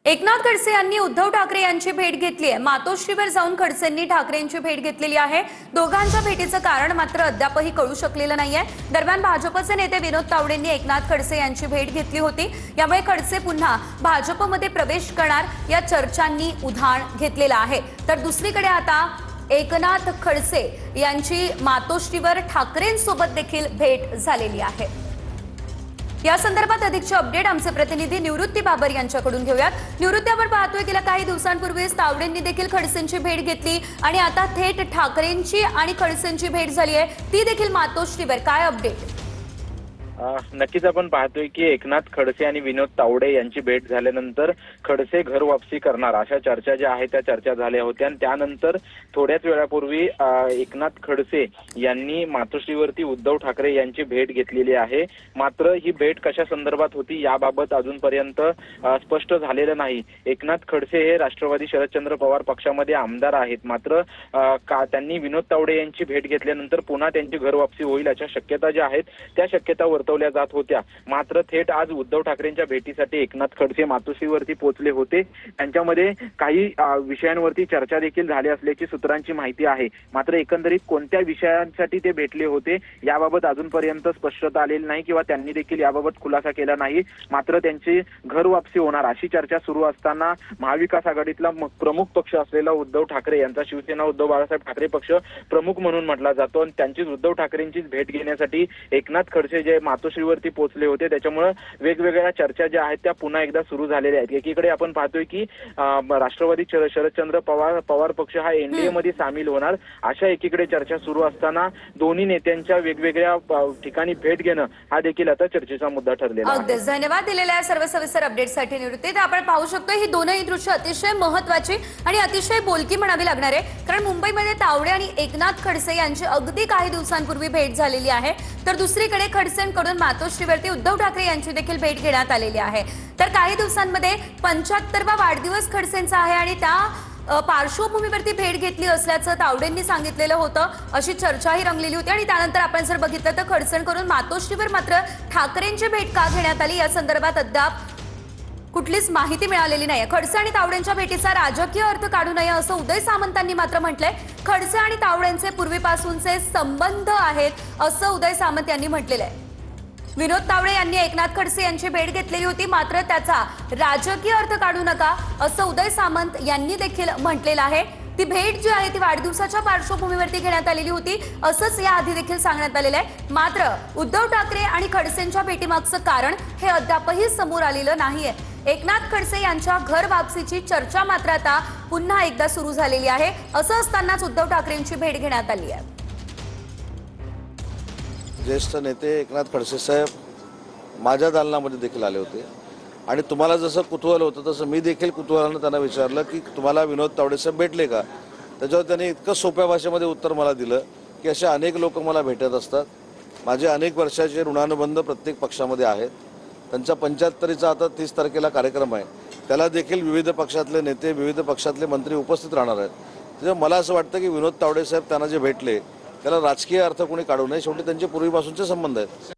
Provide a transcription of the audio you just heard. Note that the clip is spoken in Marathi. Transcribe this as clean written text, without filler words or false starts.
एकनाथ खडसे यांनी उद्धव ठाकरे यांची भेट घेतली आहे। मातोश्रीवर जाऊन खडसेंनी ठाकरेंची भेट घेतलेली आहे। दोघांच्या भेटीचं कारण मात्र अद्यापही कळू शकलेलं नाहीये। दरम्यान भाजपचे नेते विनोद तावडेंनी एकनाथ खडसे यांची भेट घेतली होती। यामुळे खडसे पुन्हा भाजपमध्ये प्रवेश करणार या चर्चांनी उधाण घेतलेलं आहे। तर दुसरीकडे आता एकनाथ खडसे यांची मातोश्रीवर ठाकरेंसोबत देखील भेट झालेली आहे। या संदर्भात अधिकचे अपडेट आमचे प्रतिनिधी निवृत्ती बाबर यांच्याकडून घेऊयात। निवृत्ती, आपण पाहतोय गेल्या काही दिवसांपूर्वीच तावडेंनी देखील खडसेंची भेट घेतली आणि आता थेट ठाकरेंची आणि खडसेंची भेट झाली आहे, ती देखील मातोश्रीवर। काय अपडेट? नक्कीच आपण पाहतोय की एकनाथ खडसे आणि विनोद तावडे यांची भेट झाल्यानंतर खडसे घर वापसी करणार अशा चर्चा ज्या आहेत त्या चर्चा झाल्या होत्या आणि त्यानंतर थोड्याच वेळापूर्वी एकनाथ खडसे यांनी मातोश्रीवरती उद्धव ठाकरे यांची भेट घेतलेली आहे। मात्र ही भेट कशा संदर्भात होती याबाबत अजूनपर्यंत स्पष्ट झालेलं नाही। एकनाथ खडसे हे राष्ट्रवादी शरदचंद्र पवार पक्षामध्ये आमदार आहेत, मात्र त्यांनी विनोद तावडे यांची भेट घेतल्यानंतर पुन्हा त्यांची घर वापसी होईल अशा शक्यता ज्या आहेत त्या शक्यता वर्तवल्या जात होत्या। मात्र थेट आज उद्धव ठाकरेंच्या भेटीसाठी एकनाथ खडसे मातोश्रीवरती पोहोचले होते। त्यांच्यामध्ये काही विषयांवरती चर्चा देखील झाली असल्याची सूत्रांची माहिती आहे। मात्र एकंदरीत कोणत्या विषयांसाठी ते भेटले होते याबाबत अजूनपर्यंत स्पष्टता आलेली नाही किंवा त्यांनी देखील याबाबत खुलासा केला नाही। मात्र त्यांची घर वापसी होणार अशी चर्चा सुरू असताना महाविकास आघाडीतला प्रमुख पक्ष असलेला उद्धव ठाकरे यांचा शिवसेना उद्धव बाळासाहेब ठाकरे पक्ष प्रमुख म्हणून म्हटला जातो आणि त्यांचीच उद्धव ठाकरेंचीच भेट घेण्यासाठी एकनाथ खडसे जे मातोश्रीवरती पोहोचले होते। त्याच्यामुळे वेगवेगळ्या चर्चा ज्या आहेत त्या पुन्हा एकदा सुरू झालेल्या आहेत। एकीकडे आपण पाहतोय की राष्ट्रवादी शरदचंद्र पवार पक्ष हा एनडीए मध्ये सामील होणार अशा एकीकडे चर्चा सुरू असताना दोन्ही नेत्यांच्या वेगवेगळ्या ठिकाणी भेट घेणं हा देखील आता चर्चेचा मुद्दा ठरलेला आहे। अगदीच धन्यवाद दिलेल्या सर्व सविस्तर अपडेटसाठी निवृत्ती। आपण पाहू शकतो ही दोनही दृश्य अतिशय महत्त्वाची आणि अतिशय बोलकी म्हणावी लागणार आहे, कारण मुंबईमध्ये तावडे आणि एकनाथ खडसे यांची अगदी काही दिवसांपूर्वी भेट झालेली आहे। तर दुसरीकडे खडसेंकडून मातोश्रीवरती उद्धव ठाकरे यांची देखील भेट घेण्यात आलेली आहे। तर काही दिवसांमध्ये 75वा वाढदिवस खडसेंचा आहे आणि त्या पार्श्वभूमीवरती भेट घेतली असल्याचं तावडेंनी सांगितलेलं होतं, अशी चर्चाही रंगलेली होती। आणि त्यानंतर आपण जर बघितलं तर खडसेंकडून मातोश्रीवर मात्र ठाकरेंची भेट का घेण्यात आली या संदर्भात अद्याप कुठलीच माहिती मिळालेली नाही। खडसे आणि तावडेंच्या भेटीचा राजकीय अर्थ काढू नये असं उदय सामंतांनी मात्र म्हटलंय। खडसे आणि तावडेंचे पूर्वीपासूनचे संबंध आहेत असं उदय सामंत यांनी म्हटलेलं आहे। विनोद तावडे यांनी एकनाथ खडसे यांची भेट घेतलेली होती, मात्र त्याचा राजकीय अर्थ काढू नका असं उदय सामंत यांनी देखील म्हटलेलं आहे। ती भेट जी आहे ती वाढदिवसाच्या पार्श्वभूमीवरती घेण्यात आलेली होती असंच याआधी देखील सांगण्यात आलेलं आहे। मात्र उद्धव ठाकरे आणि खडसेंच्या भेटीमागचं कारण हे अद्यापही समोर आलेलं नाहीये। एकनाथ खडसे यांच्या घर वापसीची चर्चा मात्र आता पुन्हा एकदा सुरू झालेली आहे। असं असतानाच उद्धव ठाकरेंची भेट घेण्यात आली आहे। ज्येष्ठ नेते एकनाथ खडसे साहेब माझ्या दालनामध्ये देखील आले होते आणि तुम्हाला जसं कुतूहल होतं तसं मी देखील कुतूहलानं त्यांना विचारलं की तुम्हाला विनोद तावडे साहेब भेटले का। त्याच्यावर त्यांनी इतकं सोप्या भाषेमध्ये उत्तर मला दिलं की असे अनेक लोक मला भेटत असतात। माझे अनेक वर्षाचे ऋणानुबंध प्रत्येक पक्षामध्ये आहेत। त्यांच्या 75चा आता 30 तारखेला कार्यक्रम आहे, त्याला देखील विविध पक्षातले नेते विविध पक्षातले मंत्री उपस्थित राहणार आहेत। त्याच्यामुळे मला असं वाटतं की विनोद तावडे साहेब त्यांना जे भेटले त्याला राजकीय अर्थ कोणी काढू नये, शेवटी त्यांचे पूर्वीपासूनचे संबंध आहेत।